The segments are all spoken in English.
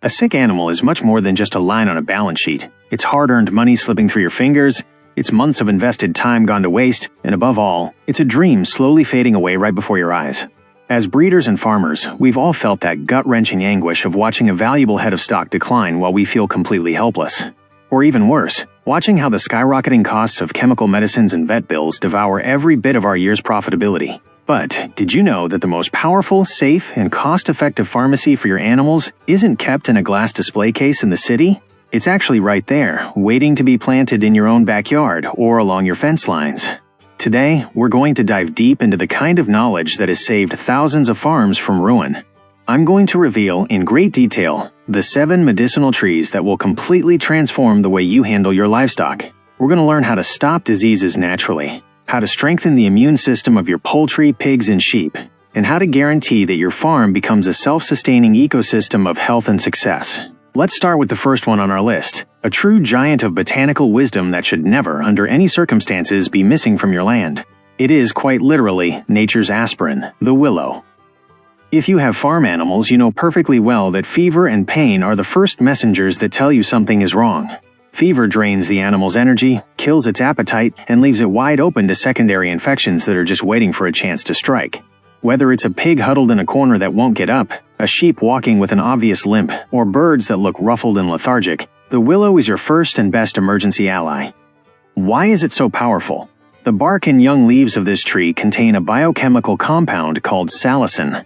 A sick animal is much more than just a line on a balance sheet. It's hard-earned money slipping through your fingers, it's months of invested time gone to waste, and above all, it's a dream slowly fading away right before your eyes. As breeders and farmers, we've all felt that gut-wrenching anguish of watching a valuable head of stock decline while we feel completely helpless. Or even worse, watching how the skyrocketing costs of chemical medicines and vet bills devour every bit of our year's profitability. But did you know that the most powerful, safe, and cost-effective pharmacy for your animals isn't kept in a glass display case in the city? It's actually right there, waiting to be planted in your own backyard or along your fence lines. Today, we're going to dive deep into the kind of knowledge that has saved thousands of farms from ruin. I'm going to reveal in great detail the 7 medicinal trees that will completely transform the way you handle your livestock. We're going to learn how to stop diseases naturally, how to strengthen the immune system of your poultry, pigs, and sheep, and how to guarantee that your farm becomes a self-sustaining ecosystem of health and success. Let's start with the first one on our list, a true giant of botanical wisdom that should never, under any circumstances, be missing from your land. It is, quite literally, nature's aspirin, the willow. If you have farm animals, you know perfectly well that fever and pain are the first messengers that tell you something is wrong. Fever drains the animal's energy, kills its appetite, and leaves it wide open to secondary infections that are just waiting for a chance to strike. Whether it's a pig huddled in a corner that won't get up, a sheep walking with an obvious limp, or birds that look ruffled and lethargic, the willow is your first and best emergency ally. Why is it so powerful? The bark and young leaves of this tree contain a biochemical compound called salicin.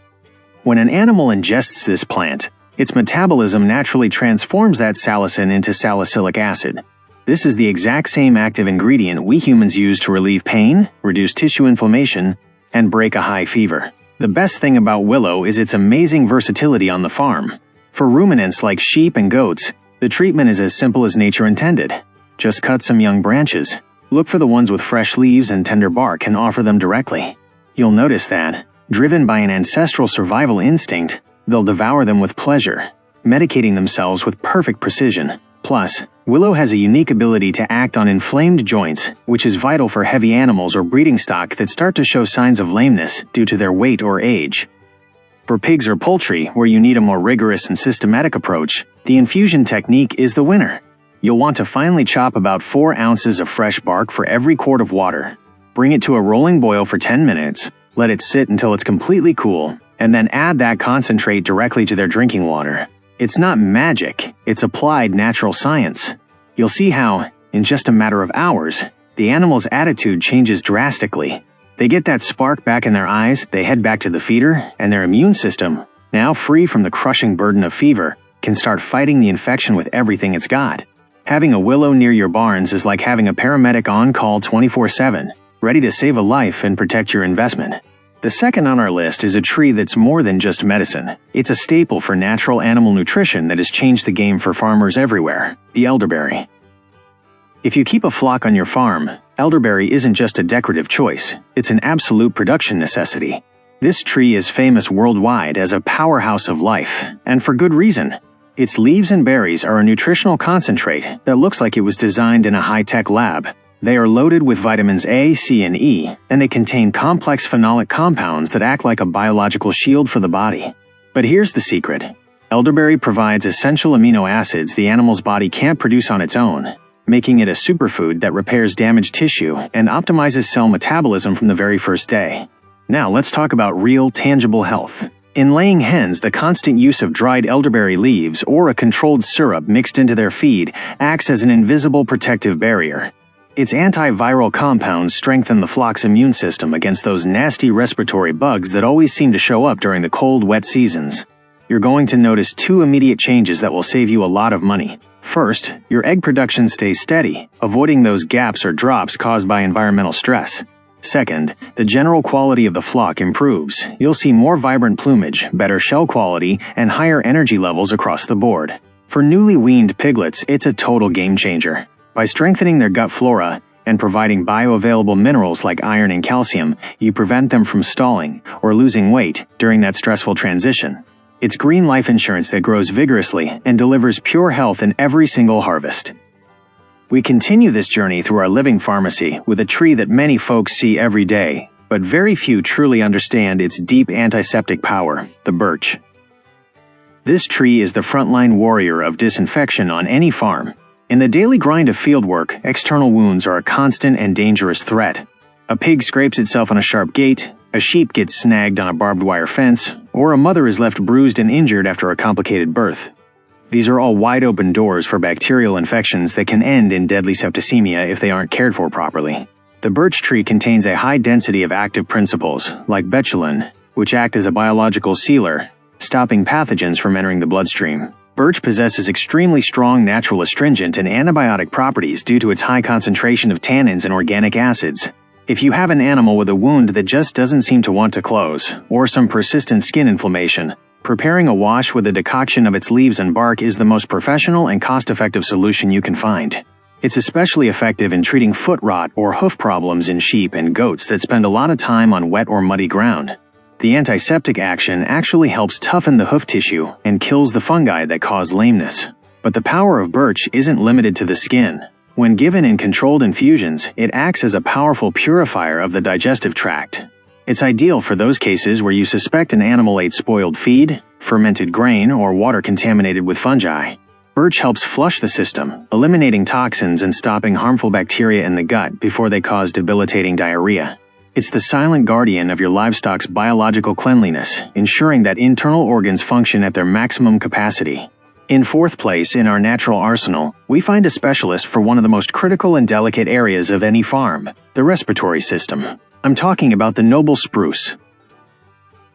When an animal ingests this plant, its metabolism naturally transforms that salicin into salicylic acid. This is the exact same active ingredient we humans use to relieve pain, reduce tissue inflammation, and break a high fever. The best thing about willow is its amazing versatility on the farm. For ruminants like sheep and goats, the treatment is as simple as nature intended. Just cut some young branches, look for the ones with fresh leaves and tender bark, and offer them directly. You'll notice that, driven by an ancestral survival instinct, they'll devour them with pleasure, medicating themselves with perfect precision. Plus, willow has a unique ability to act on inflamed joints, which is vital for heavy animals or breeding stock that start to show signs of lameness due to their weight or age. For pigs or poultry, where you need a more rigorous and systematic approach, the infusion technique is the winner. You'll want to finely chop about 4 ounces of fresh bark for every quart of water. Bring it to a rolling boil for 10 minutes, let it sit until it's completely cool, and then add that concentrate directly to their drinking water. It's not magic, it's applied natural science. You'll see how, in just a matter of hours, the animal's attitude changes drastically. They get that spark back in their eyes, they head back to the feeder, and their immune system, now free from the crushing burden of fever, can start fighting the infection with everything it's got. Having a willow near your barns is like having a paramedic on call 24/7, ready to save a life and protect your investment. The second on our list is a tree that's more than just medicine. It's a staple for natural animal nutrition that has changed the game for farmers everywhere, the elderberry. If you keep a flock on your farm, elderberry isn't just a decorative choice, it's an absolute production necessity. This tree is famous worldwide as a powerhouse of life, and for good reason. Its leaves and berries are a nutritional concentrate that looks like it was designed in a high-tech lab. They are loaded with vitamins A, C, and E, and they contain complex phenolic compounds that act like a biological shield for the body. But here's the secret. Elderberry provides essential amino acids the animal's body can't produce on its own, making it a superfood that repairs damaged tissue and optimizes cell metabolism from the very first day. Now let's talk about real, tangible health. In laying hens, the constant use of dried elderberry leaves or a controlled syrup mixed into their feed acts as an invisible protective barrier. Its antiviral compounds strengthen the flock's immune system against those nasty respiratory bugs that always seem to show up during the cold, wet seasons. You're going to notice 2 immediate changes that will save you a lot of money. First, your egg production stays steady, avoiding those gaps or drops caused by environmental stress. Second, the general quality of the flock improves. You'll see more vibrant plumage, better shell quality, and higher energy levels across the board. For newly weaned piglets, it's a total game changer. By strengthening their gut flora and providing bioavailable minerals like iron and calcium, you prevent them from stalling or losing weight during that stressful transition. It's green life insurance that grows vigorously and delivers pure health in every single harvest. We continue this journey through our living pharmacy with a tree that many folks see every day, but very few truly understand its deep antiseptic power, the birch. This tree is the frontline warrior of disinfection on any farm. In the daily grind of fieldwork, external wounds are a constant and dangerous threat. A pig scrapes itself on a sharp gate, a sheep gets snagged on a barbed wire fence, or a mother is left bruised and injured after a complicated birth. These are all wide open doors for bacterial infections that can end in deadly septicemia if they aren't cared for properly. The birch tree contains a high density of active principles, like betulin, which act as a biological sealer, stopping pathogens from entering the bloodstream. Birch possesses extremely strong natural astringent and antibiotic properties due to its high concentration of tannins and organic acids. If you have an animal with a wound that just doesn't seem to want to close, or some persistent skin inflammation, preparing a wash with a decoction of its leaves and bark is the most professional and cost-effective solution you can find. It's especially effective in treating foot rot or hoof problems in sheep and goats that spend a lot of time on wet or muddy ground. The antiseptic action actually helps toughen the hoof tissue and kills the fungi that cause lameness. But the power of birch isn't limited to the skin. When given in controlled infusions, it acts as a powerful purifier of the digestive tract. It's ideal for those cases where you suspect an animal ate spoiled feed, fermented grain, or water contaminated with fungi. Birch helps flush the system, eliminating toxins and stopping harmful bacteria in the gut before they cause debilitating diarrhea. It's the silent guardian of your livestock's biological cleanliness, ensuring that internal organs function at their maximum capacity. In fourth place in our natural arsenal, we find a specialist for one of the most critical and delicate areas of any farm, the respiratory system. I'm talking about the noble spruce.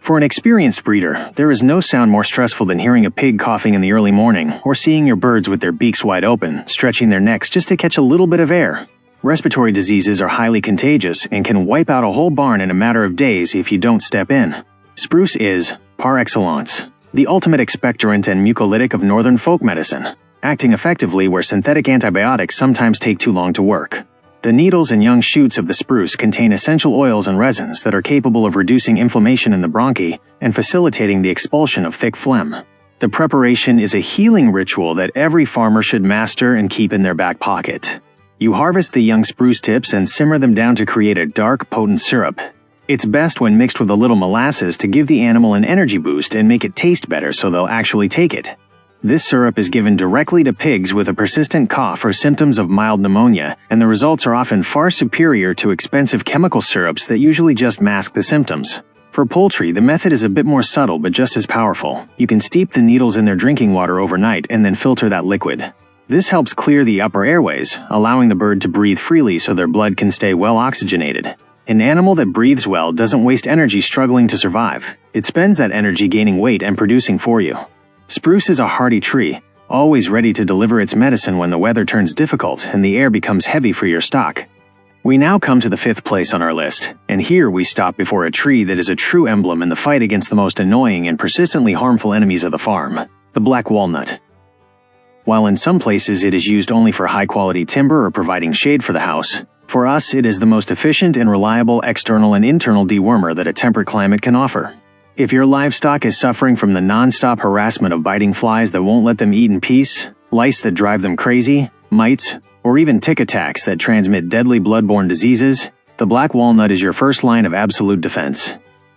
For an experienced breeder, there is no sound more stressful than hearing a pig coughing in the early morning or seeing your birds with their beaks wide open, stretching their necks just to catch a little bit of air. Respiratory diseases are highly contagious and can wipe out a whole barn in a matter of days if you don't step in. Spruce is, par excellence, the ultimate expectorant and mucolytic of northern folk medicine, acting effectively where synthetic antibiotics sometimes take too long to work. The needles and young shoots of the spruce contain essential oils and resins that are capable of reducing inflammation in the bronchi and facilitating the expulsion of thick phlegm. The preparation is a healing ritual that every farmer should master and keep in their back pocket. You harvest the young spruce tips and simmer them down to create a dark, potent syrup. It's best when mixed with a little molasses to give the animal an energy boost and make it taste better so they'll actually take it. This syrup is given directly to pigs with a persistent cough or symptoms of mild pneumonia, and the results are often far superior to expensive chemical syrups that usually just mask the symptoms. For poultry, the method is a bit more subtle but just as powerful. You can steep the needles in their drinking water overnight and then filter that liquid. This helps clear the upper airways, allowing the bird to breathe freely so their blood can stay well oxygenated. An animal that breathes well doesn't waste energy struggling to survive. It spends that energy gaining weight and producing for you. Spruce is a hardy tree, always ready to deliver its medicine when the weather turns difficult and the air becomes heavy for your stock. We now come to the fifth place on our list, and here we stop before a tree that is a true emblem in the fight against the most annoying and persistently harmful enemies of the farm, the black walnut. While in some places it is used only for high-quality timber or providing shade for the house, for us it is the most efficient and reliable external and internal dewormer that a temperate climate can offer. If your livestock is suffering from the non-stop harassment of biting flies that won't let them eat in peace, lice that drive them crazy, mites, or even tick attacks that transmit deadly blood-borne diseases, the black walnut is your first line of absolute defense.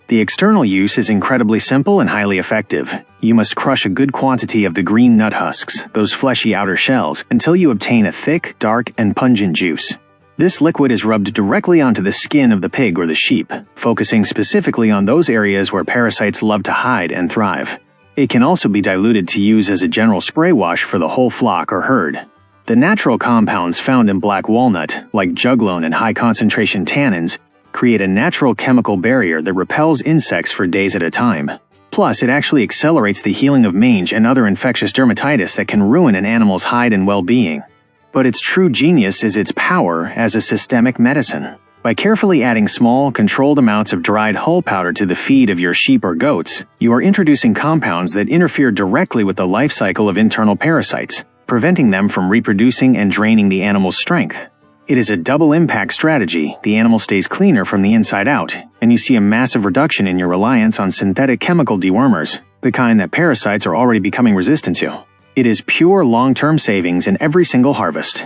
The external use is incredibly simple and highly effective. You must crush a good quantity of the green nut husks, those fleshy outer shells, until you obtain a thick, dark, and pungent juice. This liquid is rubbed directly onto the skin of the pig or the sheep, focusing specifically on those areas where parasites love to hide and thrive. It can also be diluted to use as a general spray wash for the whole flock or herd. The natural compounds found in black walnut, like juglone and high-concentration tannins, create a natural chemical barrier that repels insects for days at a time. Plus, it actually accelerates the healing of mange and other infectious dermatitis that can ruin an animal's hide and well-being. But its true genius is its power as a systemic medicine. By carefully adding small, controlled amounts of dried hull powder to the feed of your sheep or goats, you are introducing compounds that interfere directly with the life cycle of internal parasites, preventing them from reproducing and draining the animal's strength. It is a double-impact strategy. The animal stays cleaner from the inside out, and you see a massive reduction in your reliance on synthetic chemical dewormers, the kind that parasites are already becoming resistant to. It is pure long-term savings in every single harvest.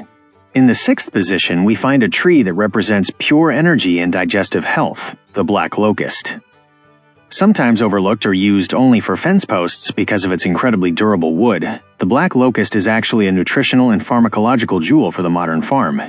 In the sixth position, we find a tree that represents pure energy and digestive health, the black locust. Sometimes overlooked or used only for fence posts because of its incredibly durable wood, the black locust is actually a nutritional and pharmacological jewel for the modern farm.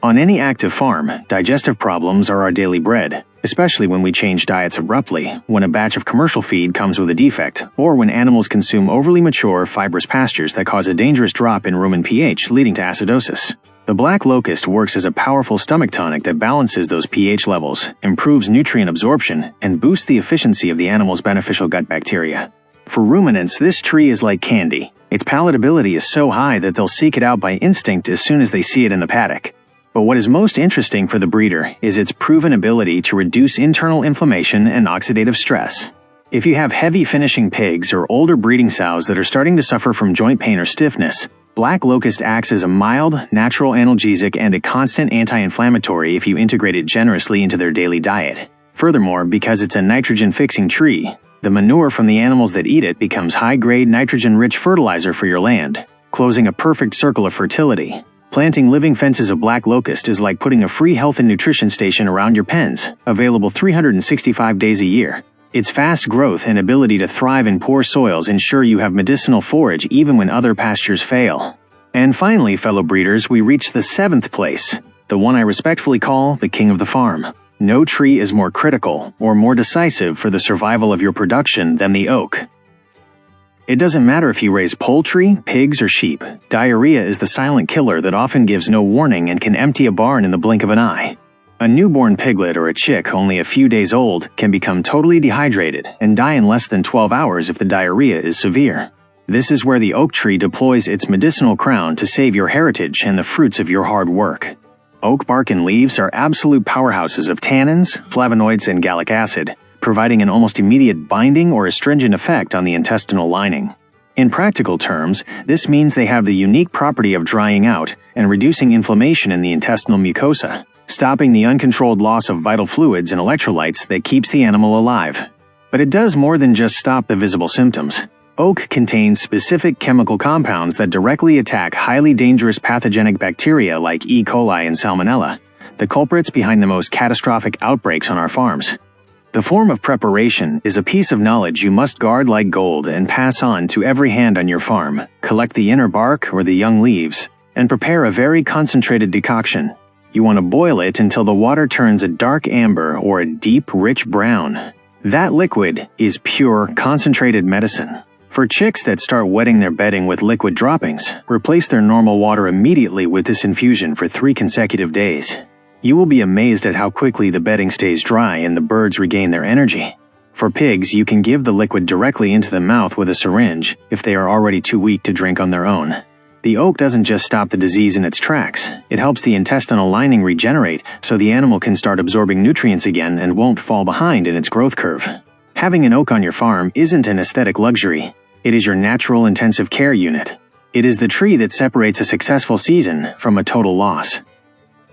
On any active farm, digestive problems are our daily bread, especially when we change diets abruptly, when a batch of commercial feed comes with a defect, or when animals consume overly mature, fibrous pastures that cause a dangerous drop in rumen pH leading to acidosis. The black locust works as a powerful stomach tonic that balances those pH levels, improves nutrient absorption, and boosts the efficiency of the animal's beneficial gut bacteria. For ruminants, this tree is like candy. Its palatability is so high that they'll seek it out by instinct as soon as they see it in the paddock. But what is most interesting for the breeder is its proven ability to reduce internal inflammation and oxidative stress. If you have heavy finishing pigs or older breeding sows that are starting to suffer from joint pain or stiffness, black locust acts as a mild, natural analgesic and a constant anti-inflammatory if you integrate it generously into their daily diet. Furthermore, because it's a nitrogen-fixing tree, the manure from the animals that eat it becomes high-grade nitrogen-rich fertilizer for your land, closing a perfect circle of fertility. Planting living fences of black locust is like putting a free health and nutrition station around your pens, available 365 days a year. Its fast growth and ability to thrive in poor soils ensure you have medicinal forage even when other pastures fail. And finally, fellow breeders, we reach the 7th place, the one I respectfully call the king of the farm. No tree is more critical or more decisive for the survival of your production than the oak. It doesn't matter if you raise poultry, pigs, or sheep. Diarrhea is the silent killer that often gives no warning and can empty a barn in the blink of an eye. A newborn piglet or a chick only a few days old can become totally dehydrated and die in less than 12 hours if the diarrhea is severe. This is where the oak tree deploys its medicinal crown to save your heritage and the fruits of your hard work. Oak bark and leaves are absolute powerhouses of tannins, flavonoids, and gallic acid, providing an almost immediate binding or astringent effect on the intestinal lining. In practical terms, this means they have the unique property of drying out and reducing inflammation in the intestinal mucosa, stopping the uncontrolled loss of vital fluids and electrolytes that keeps the animal alive. But it does more than just stop the visible symptoms. Oak contains specific chemical compounds that directly attack highly dangerous pathogenic bacteria like E. coli and Salmonella, the culprits behind the most catastrophic outbreaks on our farms. The form of preparation is a piece of knowledge you must guard like gold and pass on to every hand on your farm. Collect the inner bark or the young leaves, and prepare a very concentrated decoction. You want to boil it until the water turns a dark amber or a deep, rich brown. That liquid is pure, concentrated medicine. For chicks that start wetting their bedding with liquid droppings, replace their normal water immediately with this infusion for 3 consecutive days. You will be amazed at how quickly the bedding stays dry and the birds regain their energy. For pigs, you can give the liquid directly into the mouth with a syringe if they are already too weak to drink on their own. The oak doesn't just stop the disease in its tracks, it helps the intestinal lining regenerate so the animal can start absorbing nutrients again and won't fall behind in its growth curve. Having an oak on your farm isn't an aesthetic luxury, it is your natural intensive care unit. It is the tree that separates a successful season from a total loss.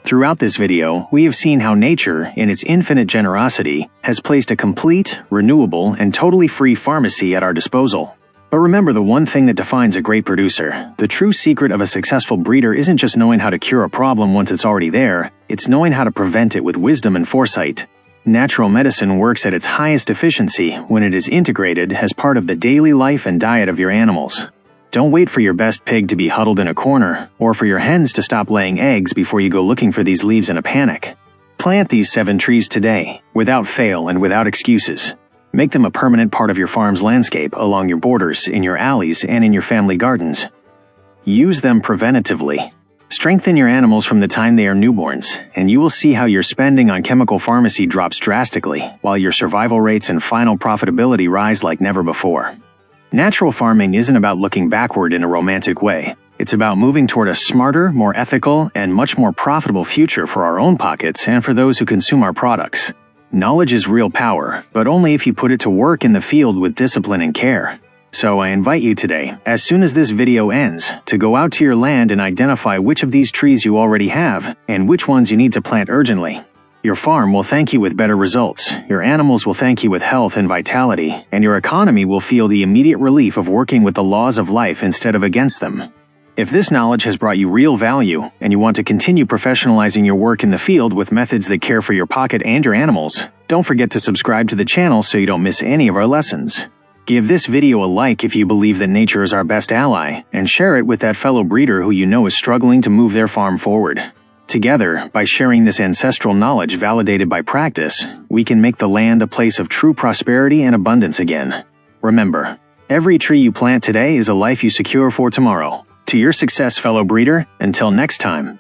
Throughout this video, we have seen how nature, in its infinite generosity, has placed a complete, renewable, and totally free pharmacy at our disposal. But remember the one thing that defines a great producer. The true secret of a successful breeder isn't just knowing how to cure a problem once it's already there, it's knowing how to prevent it with wisdom and foresight. Natural medicine works at its highest efficiency when it is integrated as part of the daily life and diet of your animals. Don't wait for your best pig to be huddled in a corner, or for your hens to stop laying eggs before you go looking for these leaves in a panic. Plant these 7 trees today, without fail and without excuses. Make them a permanent part of your farm's landscape, along your borders, in your alleys, and in your family gardens. Use them preventatively. Strengthen your animals from the time they are newborns, and you will see how your spending on chemical pharmacy drops drastically, while your survival rates and final profitability rise like never before. Natural farming isn't about looking backward in a romantic way. It's about moving toward a smarter, more ethical, and much more profitable future for our own pockets and for those who consume our products. Knowledge is real power, but only if you put it to work in the field with discipline and care. So I invite you today, as soon as this video ends, to go out to your land and identify which of these trees you already have and which ones you need to plant urgently. Your farm will thank you with better results, your animals will thank you with health and vitality, and your economy will feel the immediate relief of working with the laws of life instead of against them. If this knowledge has brought you real value, and you want to continue professionalizing your work in the field with methods that care for your pocket and your animals, don't forget to subscribe to the channel so you don't miss any of our lessons. Give this video a like if you believe that nature is our best ally, and share it with that fellow breeder who you know is struggling to move their farm forward. Together, by sharing this ancestral knowledge validated by practice, we can make the land a place of true prosperity and abundance again. Remember, every tree you plant today is a life you secure for tomorrow. To your success, fellow breeder, until next time.